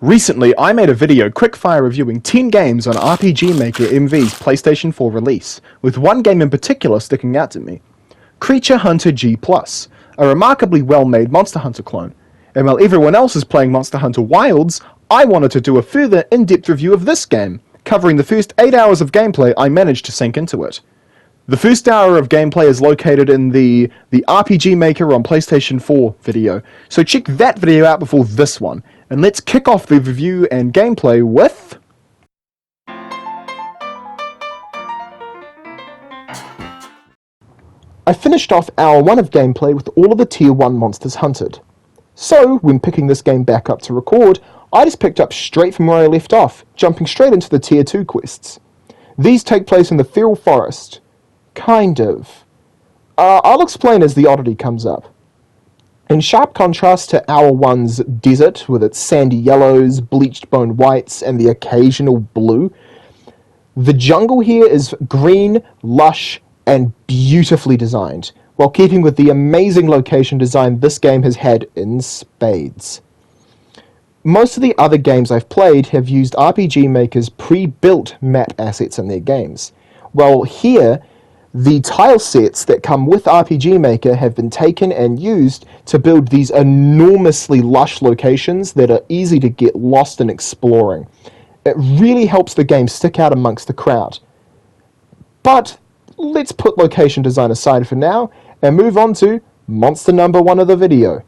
Recently, I made a video quickfire reviewing 10 games on RPG Maker MV's PlayStation 4 release, with one game in particular sticking out to me. Creature Hunter G+, a remarkably well-made Monster Hunter clone. And while everyone else is playing Monster Hunter Wilds, I wanted to do a further in-depth review of this game, covering the first 8 hours of gameplay I managed to sink into it. The first hour of gameplay is located in the RPG Maker on PlayStation 4 video, so check that video out before this one, and let's kick off the review and gameplay with... I finished off hour 1 of gameplay with all of the tier 1 monsters hunted. So, when picking this game back up to record, I just picked up straight from where I left off, jumping straight into the tier 2 quests. These take place in the Feral Forest. Kind of. I'll explain as the oddity comes up. In sharp contrast to Hour 1's desert, with its sandy yellows, bleached bone whites, and the occasional blue, the jungle here is green, lush, and beautifully designed, while keeping with the amazing location design this game has had in spades. Most of the other games I've played have used RPG Maker's pre-built map assets in their games, while here, the tile sets that come with RPG Maker have been taken and used to build these enormously lush locations that are easy to get lost in exploring. It really helps the game stick out amongst the crowd. But let's put location design aside for now and move on to monster number 1 of the video.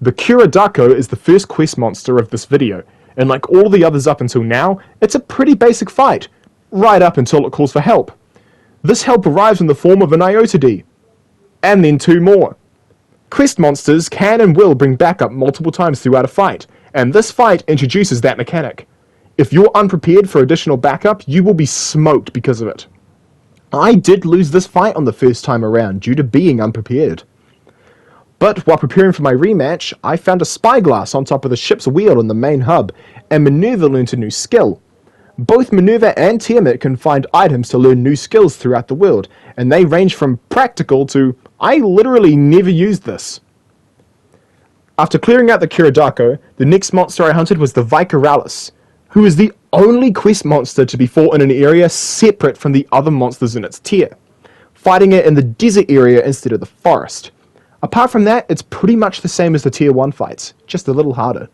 The Kurodako is the first quest monster of this video, and like all the others up until now, it's a pretty basic fight, right up until it calls for help. This help arrives in the form of an Iotid, and then 2 more. Quest monsters can and will bring backup multiple times throughout a fight, and this fight introduces that mechanic. If you're unprepared for additional backup, you will be smoked because of it. I did lose this fight on the first time around due to being unprepared. But while preparing for my rematch, I found a spyglass on top of the ship's wheel in the main hub, and Minerva learnt a new skill. Both Minerva and Tiamat can find items to learn new skills throughout the world, and they range from practical to, I literally never used this. After clearing out the Kurodako, the next monster I hunted was the Vicaralis, who is the only quest monster to be fought in an area separate from the other monsters in its tier, fighting it in the desert area instead of the forest. Apart from that, it's pretty much the same as the tier 1 fights, just a little harder.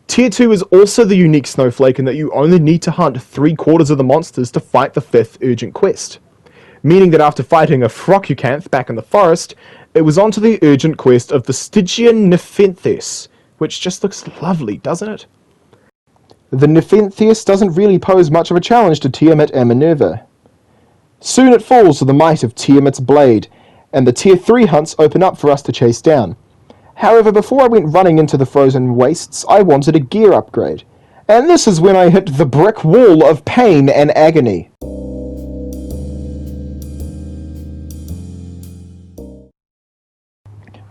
Tier 2 is also the unique snowflake in that you only need to hunt 3/4 of the monsters to fight the 5th urgent quest, meaning that after fighting a Frockucanth back in the forest, it was on to the urgent quest of the Stygian Nepenthes, which just looks lovely, doesn't it? The Nepenthes doesn't really pose much of a challenge to Tiamat and Minerva. Soon it falls to the might of Tiamat's blade, and the tier 3 hunts open up for us to chase down. However, before I went running into the frozen wastes, I wanted a gear upgrade. And this is when I hit the brick wall of pain and agony.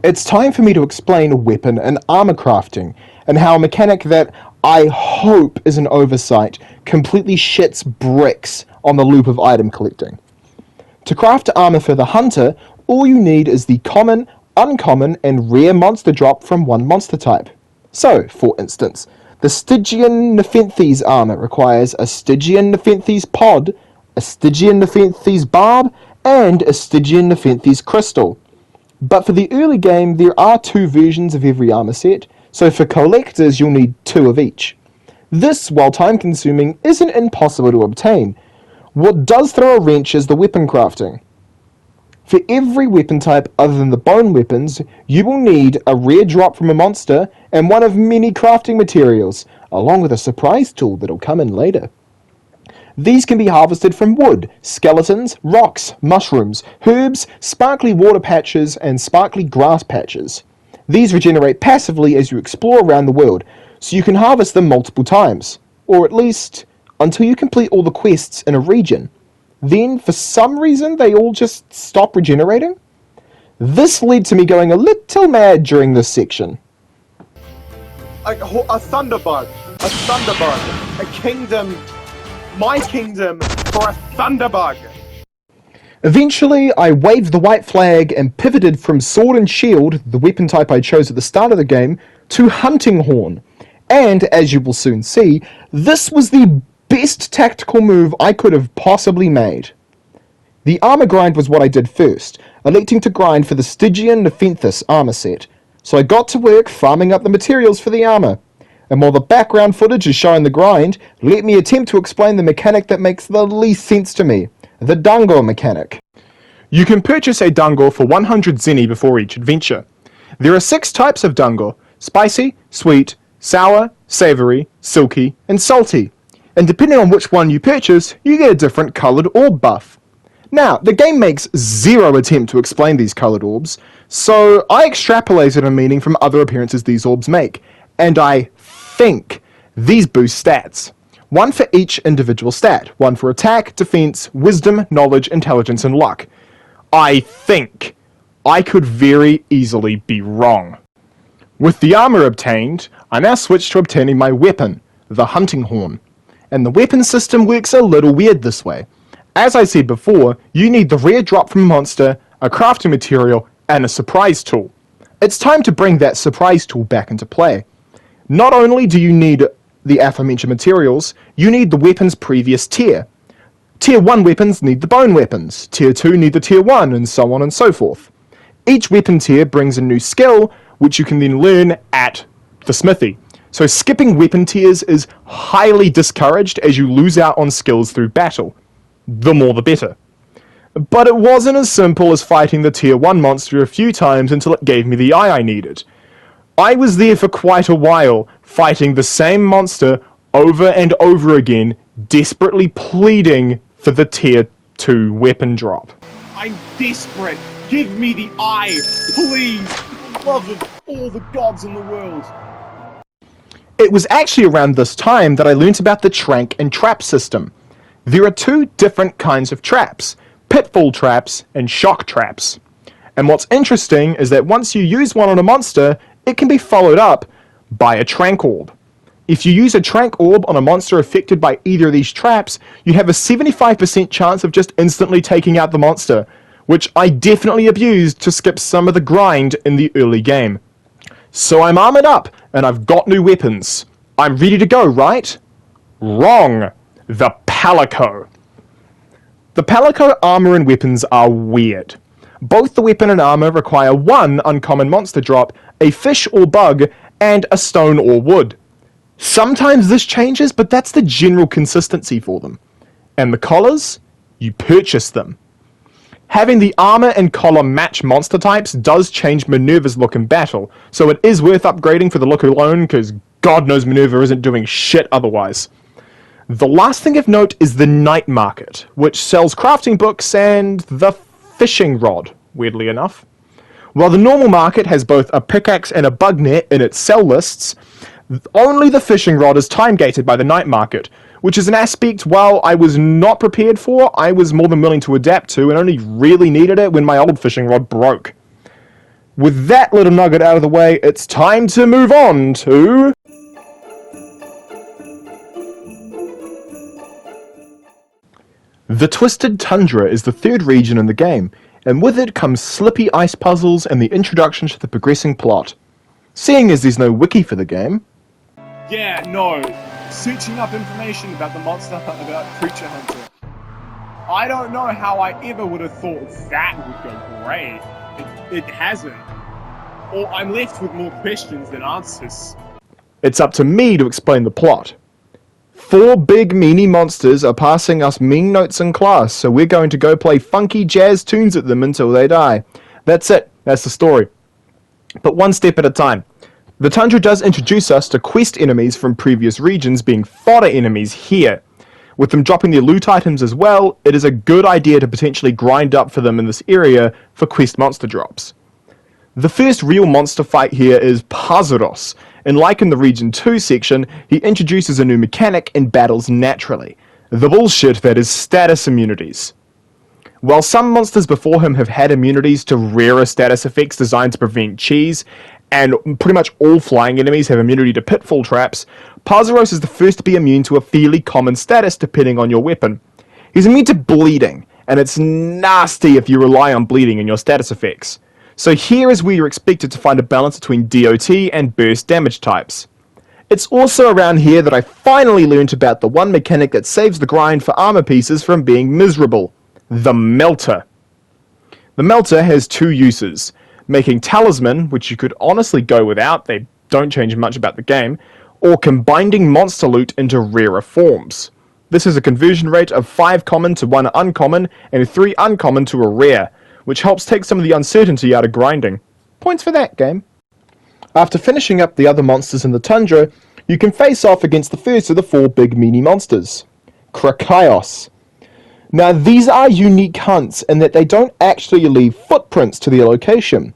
It's time for me to explain weapon and armor crafting, and how a mechanic that I hope is an oversight completely shits bricks on the loop of item collecting. To craft armor for the hunter, all you need is the common, uncommon, and rare monster drop from one monster type. So, for instance, the Stygian Nepenthes armor requires a Stygian Nepenthes pod, a Stygian Nepenthes barb, and a Stygian Nepenthes crystal. But for the early game, there are 2 versions of every armor set, so for collectors you'll need 2 of each. This, while time consuming, isn't impossible to obtain. What does throw a wrench is the weapon crafting. For every weapon type other than the bone weapons, you will need a rare drop from a monster and one of many crafting materials, along with a surprise tool that'll come in later. These can be harvested from wood, skeletons, rocks, mushrooms, herbs, sparkly water patches, and sparkly grass patches. These regenerate passively as you explore around the world, so you can harvest them multiple times, or at least until you complete all the quests in a region. Then, for some reason, they all just stop regenerating? This led to me going a little mad during this section. A thunderbug, a kingdom, my kingdom for a thunderbug. Eventually, I waved the white flag and pivoted from sword and shield, the weapon type I chose at the start of the game, to hunting horn, And, as you will soon see, this was the best tactical move I could have possibly made. The armor grind was what I did first, electing to grind for the Stygian Nephenthus armor set, so I got to work farming up the materials for the armor. And while the background footage is showing the grind, let me attempt to explain the mechanic that makes the least sense to me, the Dungor mechanic. You can purchase a Dungor for 100 Zenny before each adventure. There are 6 types of Dungor: spicy, sweet, sour, savoury, silky, and salty. And depending on which one you purchase, you get a different coloured orb buff. Now, the game makes zero attempt to explain these coloured orbs, so I extrapolated a meaning from other appearances these orbs make, and I think these boost stats. One for each individual stat, one for attack, defense, wisdom, knowledge, intelligence, and luck. I think. I could very easily be wrong. With the armor obtained, I now switch to obtaining my weapon, the hunting horn. And the weapon system works a little weird this way. As I said before, you need the rare drop from a monster, a crafting material, and a surprise tool. It's time to bring that surprise tool back into play. Not only do you need the aforementioned materials, you need the weapon's previous tier. Tier 1 weapons need the bone weapons, Tier 2 need the Tier 1, and so on and so forth. Each weapon tier brings a new skill, which you can then learn at the smithy. So skipping weapon tiers is highly discouraged as you lose out on skills through battle. The more the better. But it wasn't as simple as fighting the Tier 1 monster a few times until it gave me the eye I needed. I was there for quite a while, fighting the same monster over and over again, desperately pleading for the Tier 2 weapon drop. I'm desperate. Give me the eye, please. For the love of all the gods in the world. It was actually around this time that I learnt about the trank and trap system. There are 2 different kinds of traps, pitfall traps and shock traps. And what's interesting is that once you use one on a monster, it can be followed up by a trank orb. If you use a trank orb on a monster affected by either of these traps, you have a 75% chance of just instantly taking out the monster, which I definitely abused to skip some of the grind in the early game. So I'm armored up, and I've got new weapons. I'm ready to go, right? Wrong. The Palico. The Palico armor and weapons are weird. Both the weapon and armor require 1 uncommon monster drop, a fish or bug, and a stone or wood. Sometimes this changes, but that's the general consistency for them. And the collars? You purchase them. Having the armor and collar match monster types does change Minerva's look in battle, so it is worth upgrading for the look alone, because God knows Minerva isn't doing shit otherwise. The last thing of note is the night market, which sells crafting books and the fishing rod, weirdly enough. While the normal market has both a pickaxe and a bug net in its sell lists, only the fishing rod is time-gated by the night market, which is an aspect, while I was not prepared for, I was more than willing to adapt to and only really needed it when my old fishing rod broke. With that little nugget out of the way, it's time to move on to... The Twisted Tundra is the 3rd region in the game, and with it comes slippy ice puzzles and the introduction to the progressing plot. Seeing as there's no wiki for the game... Yeah, no. Searching up information about the monster, about Creature Hunter. I don't know how I ever would have thought that would go great. It hasn't. Or I'm left with more questions than answers. It's up to me to explain the plot. 4 big meanie monsters are passing us mean notes in class, so we're going to go play funky jazz tunes at them until they die. That's it. That's the story. But one step at a time. The Tundra does introduce us to quest enemies from previous regions being fodder enemies here. With them dropping their loot items as well, it is a good idea to potentially grind up for them in this area for quest monster drops. The first real monster fight here is Pazuros, and like in the Region 2 section, he introduces a new mechanic and battles naturally. The bullshit that is status immunities. While some monsters before him have had immunities to rarer status effects designed to prevent cheese, and pretty much all flying enemies have immunity to pitfall traps, Pazuros is the first to be immune to a fairly common status depending on your weapon. He's immune to bleeding, and it's nasty if you rely on bleeding in your status effects. So here is where you're expected to find a balance between DOT and burst damage types. It's also around here that I finally learnt about the one mechanic that saves the grind for armor pieces from being miserable: the melter. The melter has two uses: making talisman, which you could honestly go without, they don't change much about the game, or combining monster loot into rarer forms. This is a conversion rate of 5 common to 1 uncommon and 3 uncommon to a rare, which helps take some of the uncertainty out of grinding. Points for that, game. After finishing up the other monsters in the tundra, you can face off against the first of the 4 big meaty monsters, Krakaios. Now these are unique hunts in that they don't actually leave footprints to their location,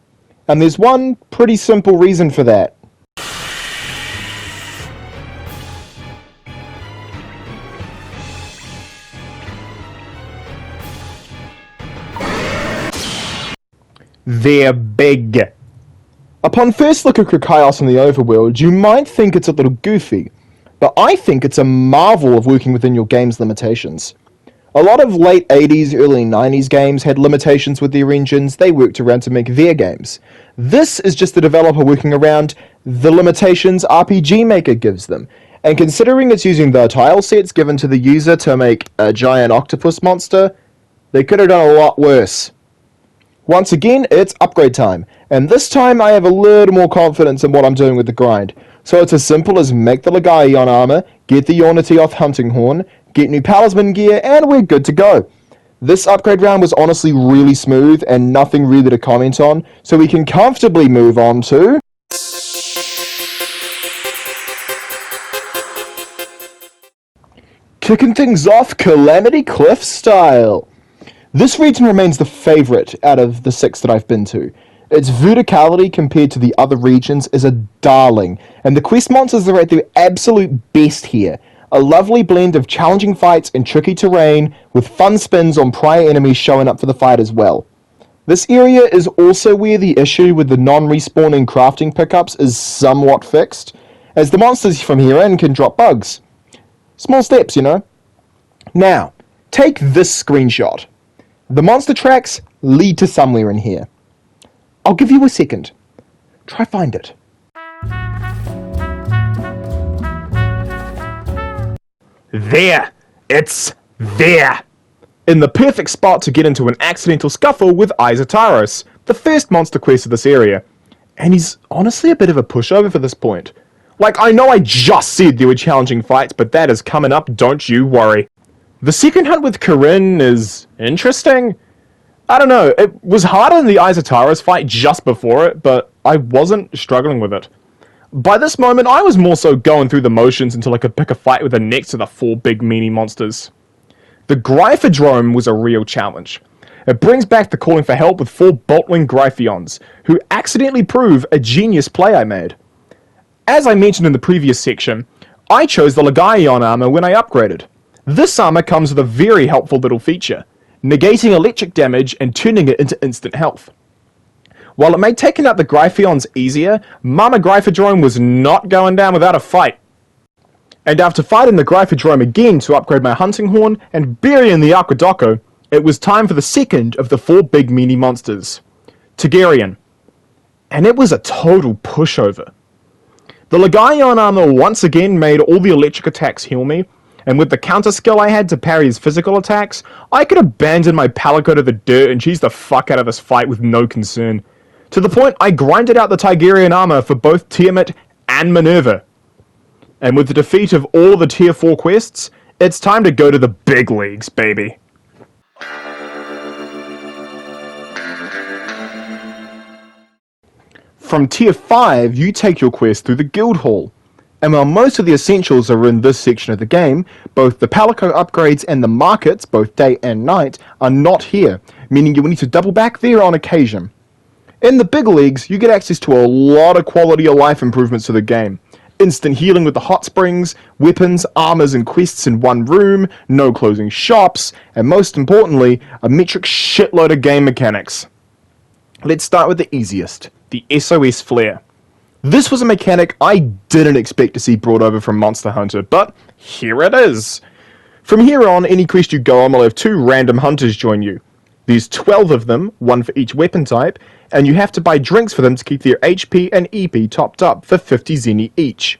and there's one pretty simple reason for that. They're big. Upon first look at Krakaios in the overworld, you might think it's a little goofy, but I think it's a marvel of working within your game's limitations. A lot of late 80s, early 90s games had limitations with their engines they worked around to make their games. This is just the developer working around the limitations RPG Maker gives them, and considering it's using the tile sets given to the user to make a giant octopus monster, they could have done a lot worse. Once again, it's upgrade time, and this time I have a little more confidence in what I'm doing with the grind. So it's as simple as make the Legion armor, get the Ornithyoth hunting horn, get new Palisman gear, and we're good to go. This upgrade round was honestly really smooth and nothing really to comment on, so we can comfortably move on to... kicking things off Calamity Cliff style. This region remains the favourite out of the 6 that I've been to. Its verticality compared to the other regions is a darling, and the quest monsters are at their absolute best here. A lovely blend of challenging fights and tricky terrain, with fun spins on prior enemies showing up for the fight as well. This area is also where the issue with the non-respawning crafting pickups is somewhat fixed, as the monsters from here in can drop bugs. Small steps, you know. Now, take this screenshot. The monster tracks lead to somewhere in here. I'll give you a second. Try find it. There! It's there! In the perfect spot to get into an accidental scuffle with Isotaros, the first monster quest of this area. And he's honestly a bit of a pushover for this point. Like, I know I just said there were challenging fights, but that is coming up, don't you worry. The second hunt with Corinne is interesting. I don't know, it was harder than the Isotaros fight just before it, but I wasn't struggling with it. By this moment, I was more so going through the motions until I could pick a fight with the next of the 4 big meaty monsters. The Gryphodrome was a real challenge. It brings back the calling for help with 4 Boltwing Gryphions, who accidentally prove a genius play I made. As I mentioned in the previous section, I chose the Legion armor when I upgraded. This armor comes with a very helpful little feature: negating electric damage and turning it into instant health. While it made taking out the Gryphions easier, Mama Gryphodrome was not going down without a fight. And after fighting the Gryphodrome again to upgrade my hunting horn and burying the Aqueducto, it was time for the second of the 4 big meaty monsters, Tigerian. And it was a total pushover. The Legion armor once again made all the electric attacks heal me, and with the counter skill I had to parry his physical attacks, I could abandon my Palico to the dirt and cheese the fuck out of this fight with no concern. To the point I grinded out the Tigerian armor for both Tiamat and Minerva. And with the defeat of all the tier 4 quests, it's time to go to the big leagues, baby. From tier 5, you take your quest through the guild hall. And while most of the essentials are in this section of the game, both the Palico upgrades and the markets, both day and night, are not here, meaning you will need to double back there on occasion. In the big leagues, you get access to a lot of quality of life improvements to the game. Instant healing with the hot springs, weapons, armors and quests in one room, no closing shops, and most importantly, a metric shitload of game mechanics. Let's start with the easiest, the SOS Flare. This was a mechanic I didn't expect to see brought over from Monster Hunter, but here it is. From here on, any quest you go on will have 2 random hunters join you. There's 12 of them, 1 for each weapon type, and you have to buy drinks for them to keep their HP and EP topped up for 50 zenny each.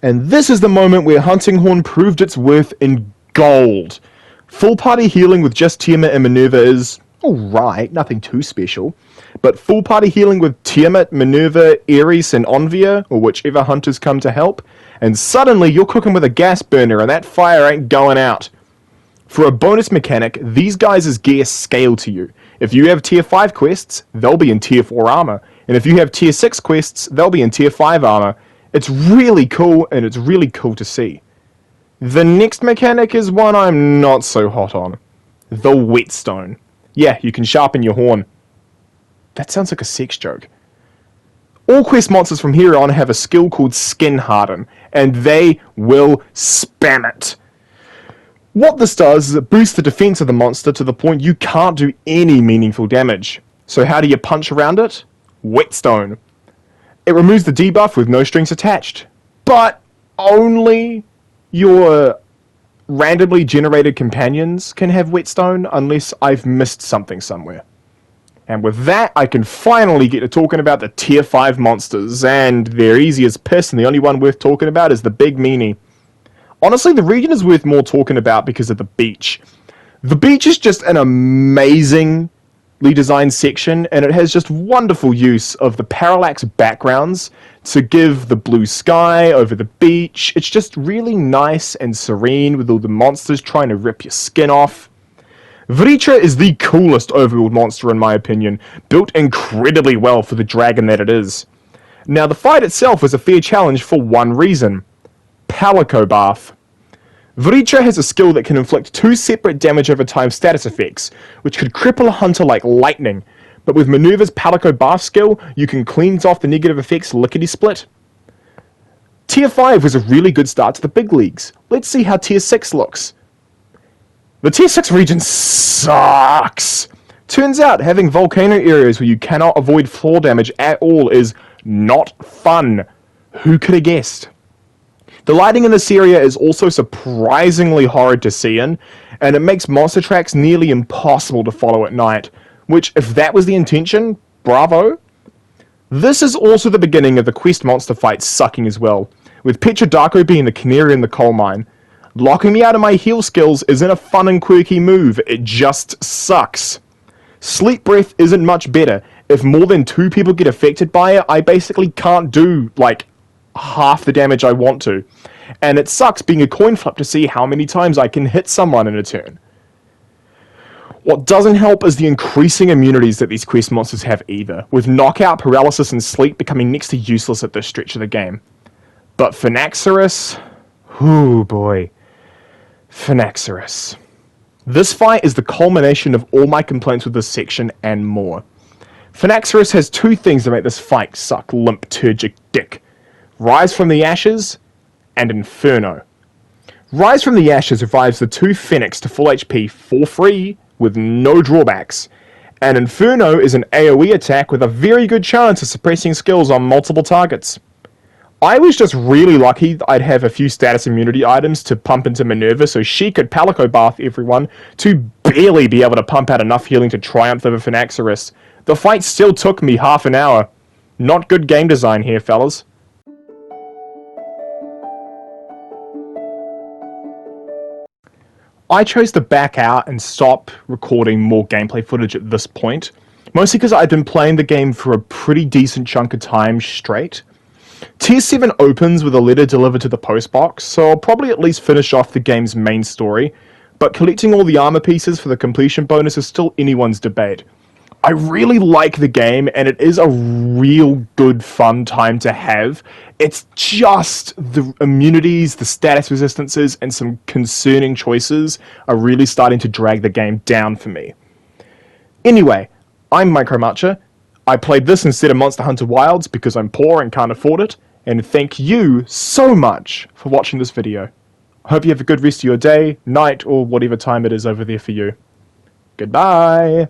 And this is the moment where Hunting Horn proved its worth in gold. Full party healing with just Tiamat and Minerva is alright, nothing too special. But full party healing with Tiamat, Minerva, Ares, and Onvia, or whichever hunters come to help, and suddenly you're cooking with a gas burner and that fire ain't going out. For a bonus mechanic, these guys' gear scale to you. If you have tier 5 quests, they'll be in tier 4 armor. And if you have tier 6 quests, they'll be in tier 5 armor. It's really cool, and it's really cool to see. The next mechanic is one I'm not so hot on. The whetstone. Yeah, you can sharpen your horn. That sounds like a sex joke. All quest monsters from here on have a skill called Skin Harden, and they will spam it. What this does is it boosts the defense of the monster to the point you can't do any meaningful damage. So how do you punch around it? Whetstone. It removes the debuff with no strings attached, but only your randomly generated companions can have whetstone unless I've missed something somewhere. And with that, I can finally get to talking about the tier 5 monsters, and they're easy as piss, and the only one worth talking about is the Big Meanie. Honestly, the region is worth more talking about because of the beach. The beach is just an amazingly designed section, and it has just wonderful use of the parallax backgrounds to give the blue sky over the beach. It's just really nice and serene with all the monsters trying to rip your skin off. Vritra is the coolest overworld monster in my opinion, built incredibly well for the dragon that it is. Now the fight itself was a fair challenge for one reason. Palico Bath. Vritra has a skill that can inflict 2 separate damage over time status effects, which could cripple a hunter like lightning, but with Minerva's Palico Bath skill, you can cleanse off the negative effects lickety-split. Tier 5 was a really good start to the big leagues. Let's see how Tier 6 looks. The Tier 6 region sucks! Turns out having volcano areas where you cannot avoid floor damage at all is not fun. Who could have guessed? The lighting in this area is also surprisingly horrid to see in, and it makes monster tracks nearly impossible to follow at night, which, if that was the intention, bravo. This is also the beginning of the quest monster fights sucking as well, with Petrodarko being the canary in the coal mine. Locking me out of my heal skills isn't a fun and quirky move, it just sucks. Sleep Breath isn't much better. If more than 2 people get affected by it, I basically can't do, like, half the damage I want to. And it sucks being a coin flip to see how many times I can hit someone in a turn. What doesn't help is the increasing immunities that these quest monsters have either, with knockout, paralysis, and sleep becoming next to useless at this stretch of the game. But Phynaxarus... ooh boy. Phynaxarus. This fight is the culmination of all my complaints with this section and more. Phynaxarus has 2 things that make this fight suck limp turgic dick. Rise from the Ashes, and Inferno. Rise from the Ashes revives the 2 Phoenix to full HP for free, with no drawbacks. And Inferno is an AoE attack with a very good chance of suppressing skills on multiple targets. I was just really lucky that I'd have a few status immunity items to pump into Minerva so she could Palico Bath everyone to barely be able to pump out enough healing to triumph over Phynaxarus. The fight still took me half an hour. Not good game design here, fellas. I chose to back out and stop recording more gameplay footage at this point, mostly because I'd been playing the game for a pretty decent chunk of time straight. Tier 7 opens with a letter delivered to the postbox, so I'll probably at least finish off the game's main story, but collecting all the armor pieces for the completion bonus is still anyone's debate. I really like the game, and it is a real good fun time to have. It's just the immunities, the status resistances, and some concerning choices are really starting to drag the game down for me. Anyway, I'm Micromatcha. I played this instead of Monster Hunter Wilds because I'm poor and can't afford it, and thank you so much for watching this video. I hope you have a good rest of your day, night, or whatever time it is over there for you. Goodbye!